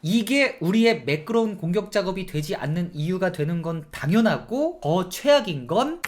이게 우리의 매끄러운 공격 작업이 되지 않는 이유가 되는 건 당연하고, 더 최악인 건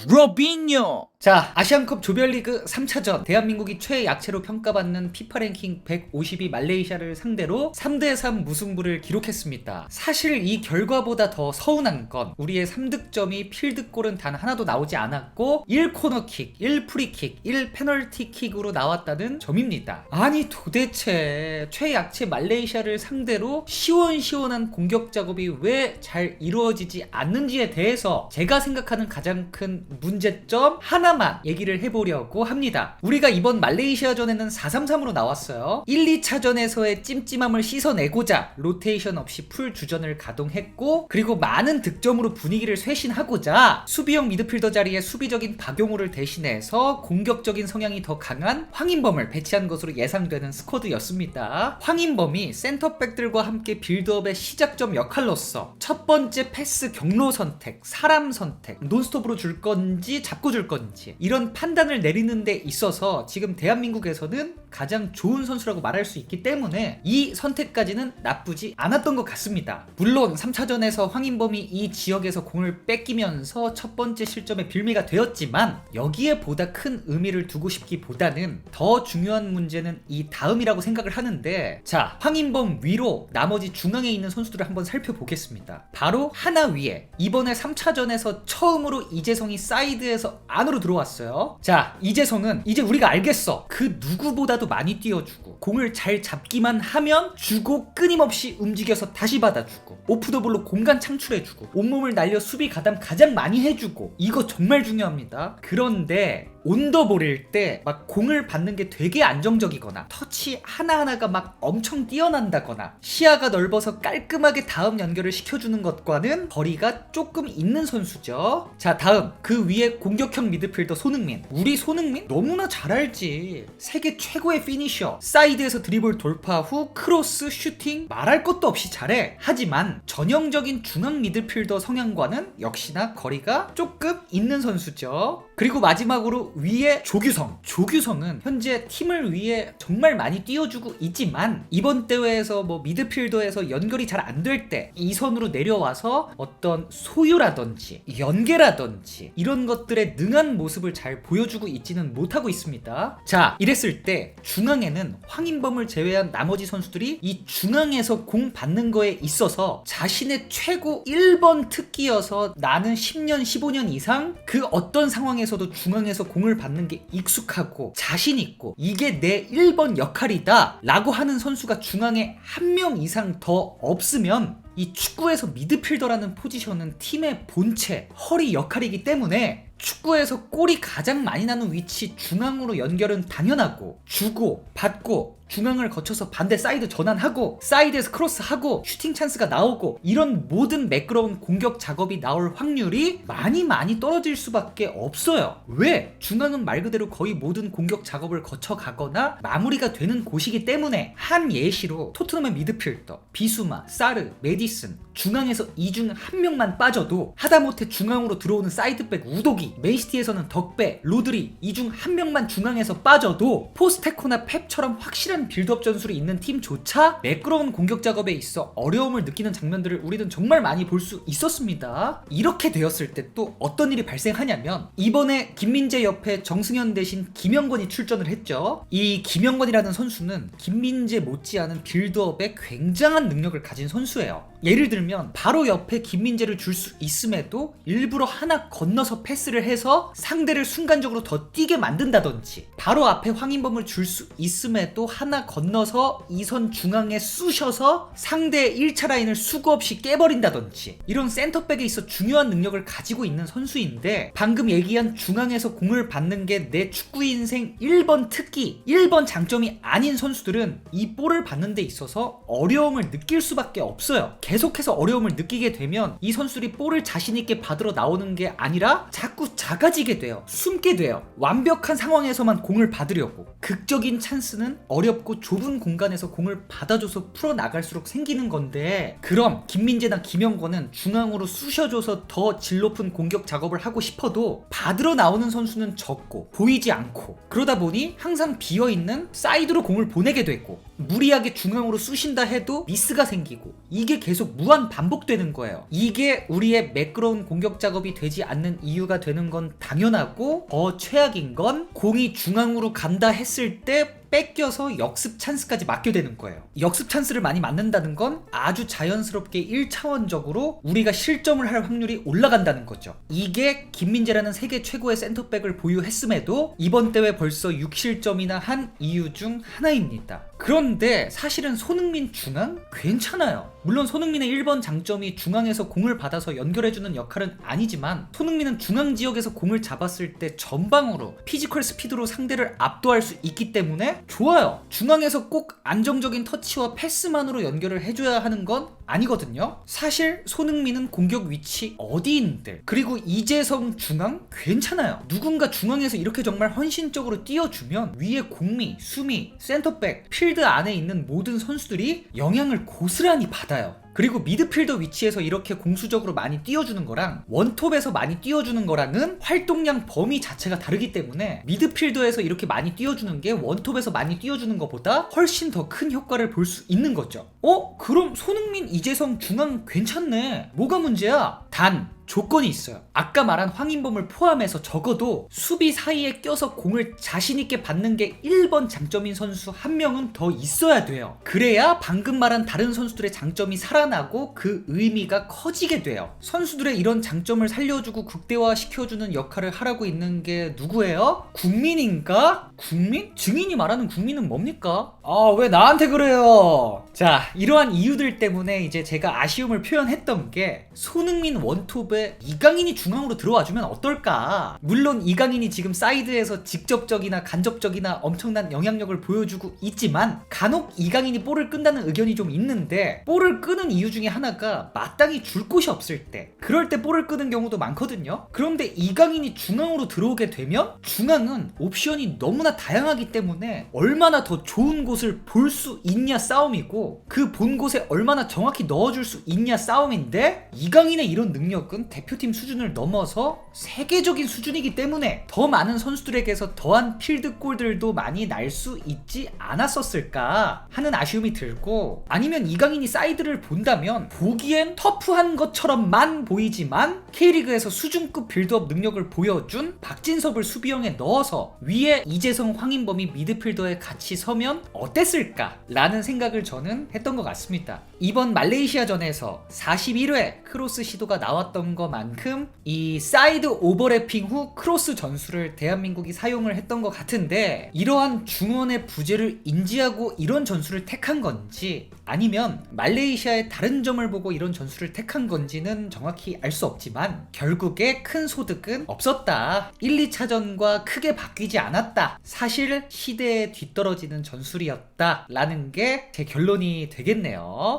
로빈요! 자, 아시안컵 조별리그 3차전 대한민국이 최약체로 평가받는 피파 랭킹 150위 말레이시아를 상대로 3대3 무승부를 기록했습니다. 사실 이 결과보다 더 서운한 건 우리의 3득점이 필드골은 단 하나도 나오지 않았고 1코너킥, 1프리킥, 1페널티킥으로 나왔다는 점입니다. 아니 도대체 최약체 말레이시아를 상대로 시원시원한 공격 작업이 왜 잘 이루어지지 않는지에 대해서 제가 생각하는 가장 큰 문제점 하나만 얘기를 해보려고 합니다. 우리가 이번 말레이시아전에는 4-3-3으로 나왔어요. 1, 2차전에서의 찜찜함을 씻어내고자 로테이션 없이 풀 주전을 가동했고, 그리고 많은 득점으로 분위기를 쇄신하고자 수비형 미드필더 자리에 수비적인 박용우를 대신해서 공격적인 성향이 더 강한 황인범을 배치한 것으로 예상되는 스쿼드였습니다. 황인범이 센터백들과 함께 빌드업의 시작점 역할로서 첫 번째 패스 경로 선택, 사람 선택, 논스톱으로 줄 건지 잡고 줄 건지 이런 판단을 내리는 데 있어서 지금 대한민국에서는 가장 좋은 선수라고 말할 수 있기 때문에 이 선택까지는 나쁘지 않았던 것 같습니다. 물론 3차전에서 황인범이 이 지역에서 공을 뺏기면서 첫 번째 실점의 빌미가 되었지만 여기에 보다 큰 의미를 두고 싶기보다는 더 중요한 문제는 이 다음이라고 생각을 하는데, 자, 황인범 위로 나머지 중앙에 있는 선수들을 한번 살펴보겠습니다. 바로 하나 위에 이번에 3차전에서 처음으로 이재성이 사이드에서 안으로 들어왔어요. 자, 이재성은 이제 우리가 알겠어. 그 누구보다도 많이 뛰어주고 공을 잘 잡기만 하면 주고 끊임없이 움직여서 다시 받아주고 오프더볼로 공간 창출해주고 온몸을 날려 수비 가담 가장 많이 해주고, 이거 정말 중요합니다. 그런데 온더볼일 때 막 공을 받는 게 되게 안정적이거나 터치 하나하나가 막 엄청 뛰어난다거나 시야가 넓어서 깔끔하게 다음 연결을 시켜주는 것과는 거리가 조금 있는 선수죠. 자, 다음 그 위에 공격형 미드필더 손흥민. 우리 손흥민 너무나 잘 알지. 세계 최고의 피니셔. 사이드에서 드리블 돌파 후 크로스 슈팅 말할 것도 없이 잘해. 하지만 전형적인 중앙 미드필더 성향과는 역시나 거리가 조금 있는 선수죠. 그리고 마지막으로 위에 조규성은 현재 팀을 위해 정말 많이 뛰어주고 있지만 이번 대회에서 뭐 미드필더에서 연결이 잘 안 될 때 이 선으로 내려와서 어떤 소유라든지 연계라든지 이런 것들에 능한 모습을 잘 보여주고 있지는 못하고 있습니다. 자, 이랬을 때 중앙에는 황인범을 제외한 나머지 선수들이 이 중앙에서 공 받는 거에 있어서 자신의 최고 1번 특기여서 나는 10년 15년 이상 그 어떤 상황에서도 중앙에서 공을 받는 게 익숙하고 자신 있고 이게 내 1번 역할이다 라고 하는 선수가 중앙에 한 명 이상 더 없으면 이 축구에서 미드필더라는 포지션은 팀의 본체, 허리 역할이기 때문에 축구에서 골이 가장 많이 나는 위치 중앙으로 연결은 당연하고, 주고 받고 중앙을 거쳐서 반대 사이드 전환하고 사이드에서 크로스하고 슈팅 찬스가 나오고 이런 모든 매끄러운 공격 작업이 나올 확률이 많이 떨어질 수밖에 없어요. 왜? 중앙은 말 그대로 거의 모든 공격 작업을 거쳐가거나 마무리가 되는 곳이기 때문에. 한 예시로 토트넘의 미드필더 비수마, 사르, 메디슨 중앙에서 이 중 한 명만 빠져도 하다못해 중앙으로 들어오는 사이드백 우도기, 맨시티에서는 덕배, 로드리 이 중 한 명만 중앙에서 빠져도 포스테코나 펩처럼 확실한 빌드업 전술이 있는 팀조차 매끄러운 공격 작업에 있어 어려움을 느끼는 장면들을 우리는 정말 많이 볼 수 있었습니다. 이렇게 되었을 때 또 어떤 일이 발생하냐면 이번에 김민재 옆에 정승현 대신 김영권이 출전을 했죠. 이 김영권이라는 선수는 김민재 못지않은 빌드업에 굉장한 능력을 가진 선수예요. 예를 들면 바로 옆에 김민재를 줄 수 있음에도 일부러 하나 건너서 패스를 해서 상대를 순간적으로 더 뛰게 만든다든지, 바로 앞에 황인범을 줄 수 있음에도 하나 건너서 이 선 중앙에 쑤셔서 상대의 1차 라인을 수고 없이 깨버린다든지, 이런 센터백에 있어 중요한 능력을 가지고 있는 선수인데, 방금 얘기한 중앙에서 공을 받는 게 내 축구 인생 1번 특기, 1번 장점이 아닌 선수들은 이 볼을 받는 데 있어서 어려움을 느낄 수밖에 없어요. 계속해서 어려움을 느끼게 되면 이 선수들이 볼을 자신있게 받으러 나오는 게 아니라 자꾸 작아지게 돼요. 숨게 돼요. 완벽한 상황에서만 공을 받으려고. 극적인 찬스는 어렵고 좁은 공간에서 공을 받아줘서 풀어나갈수록 생기는 건데, 그럼 김민재나 김영권은 중앙으로 쑤셔줘서 더 질 높은 공격 작업을 하고 싶어도 받으러 나오는 선수는 적고 보이지 않고, 그러다 보니 항상 비어있는 사이드로 공을 보내게 되고, 무리하게 중앙으로 쑤신다 해도 미스가 생기고, 이게 계속 무한 반복되는 거예요. 이게 우리의 매끄러운 공격 작업이 되지 않는 이유가 되는 건 당연하고, 더 최악인 건 공이 중앙으로 간다 했을 때 뺏겨서 역습 찬스까지 맞게 되는 거예요. 역습 찬스를 많이 맞는다는 건 아주 자연스럽게 1차원적으로 우리가 실점을 할 확률이 올라간다는 거죠. 이게 김민재라는 세계 최고의 센터백을 보유했음에도 이번 대회 벌써 6실점이나 한 이유 중 하나입니다. 그런데 사실은 손흥민 중앙 괜찮아요. 물론 손흥민의 1번 장점이 중앙에서 공을 받아서 연결해주는 역할은 아니지만, 손흥민은 중앙 지역에서 공을 잡았을 때 전방으로 피지컬 스피드로 상대를 압도할 수 있기 때문에 좋아요. 중앙에서 꼭 안정적인 터치와 패스만으로 연결을 해줘야 하는 건 아니거든요. 사실 손흥민은 공격 위치 어디인데, 그리고 이재성 중앙 괜찮아요. 누군가 중앙에서 이렇게 정말 헌신적으로 띄워주면 위에 공미, 수미, 센터백, 필드 안에 있는 모든 선수들이 영향을 고스란히 받아요. 그리고 미드필더 위치에서 이렇게 공수적으로 많이 띄워주는 거랑 원톱에서 많이 띄워주는 거랑은 활동량 범위 자체가 다르기 때문에, 미드필더에서 이렇게 많이 띄워주는 게 원톱에서 많이 띄워주는 것보다 훨씬 더 큰 효과를 볼 수 있는 거죠. 그럼 손흥민, 이재성 중앙 괜찮네. 뭐가 문제야? 단 조건이 있어요. 아까 말한 황인범을 포함해서 적어도 수비 사이에 껴서 공을 자신있게 받는 게 1번 장점인 선수 한 명은 더 있어야 돼요. 그래야 방금 말한 다른 선수들의 장점이 살아나고 그 의미가 커지게 돼요. 선수들의 이런 장점을 살려주고 극대화시켜주는 역할을 하라고 있는 게 누구예요? 국민인가? 국민? 증인이 말하는 국민은 뭡니까? 왜 나한테 그래요? 자, 이러한 이유들 때문에 이제 제가 아쉬움을 표현했던 게, 손흥민 원톱에 이강인이 중앙으로 들어와주면 어떨까? 물론 이강인이 지금 사이드에서 직접적이나 간접적이나 엄청난 영향력을 보여주고 있지만, 간혹 이강인이 볼을 끈다는 의견이 좀 있는데, 볼을 끄는 이유 중에 하나가 마땅히 줄 곳이 없을 때, 그럴 때 볼을 끄는 경우도 많거든요. 그런데 이강인이 중앙으로 들어오게 되면 중앙은 옵션이 너무나 다양하기 때문에 얼마나 더 좋은 곳을 볼 수 있냐 싸움이고, 그 본 곳에 얼마나 정확히 넣어줄 수 있냐 싸움인데, 이강인의 이런 능력은 대표팀 수준을 넘어서 세계적인 수준이기 때문에 더 많은 선수들에게서 더한 필드골들도 많이 날 수 있지 않았었을까 하는 아쉬움이 들고, 아니면 이강인이 사이드를 본다면 보기엔 터프한 것처럼만 보이지만 K리그에서 수준급 빌드업 능력을 보여준 박진섭을 수비형에 넣어서 위에 이재성, 황인범이 미드필더에 같이 서면 어땠을까 라는 생각을 저는 했던 것 같습니다. 이번 말레이시아전에서 41회 크로스 시도가 나왔던 것만큼 이 사이드 오버래핑 후 크로스 전술을 대한민국이 사용을 했던 것 같은데, 이러한 중원의 부재를 인지하고 이런 전술을 택한 건지, 아니면 말레이시아의 다른 점을 보고 이런 전술을 택한 건지는 정확히 알 수 없지만, 결국에 큰 소득은 없었다. 1, 2차전과 크게 바뀌지 않았다. 사실 시대에 뒤떨어지는 전술이었다 라는 게 제 결론이 되겠네요.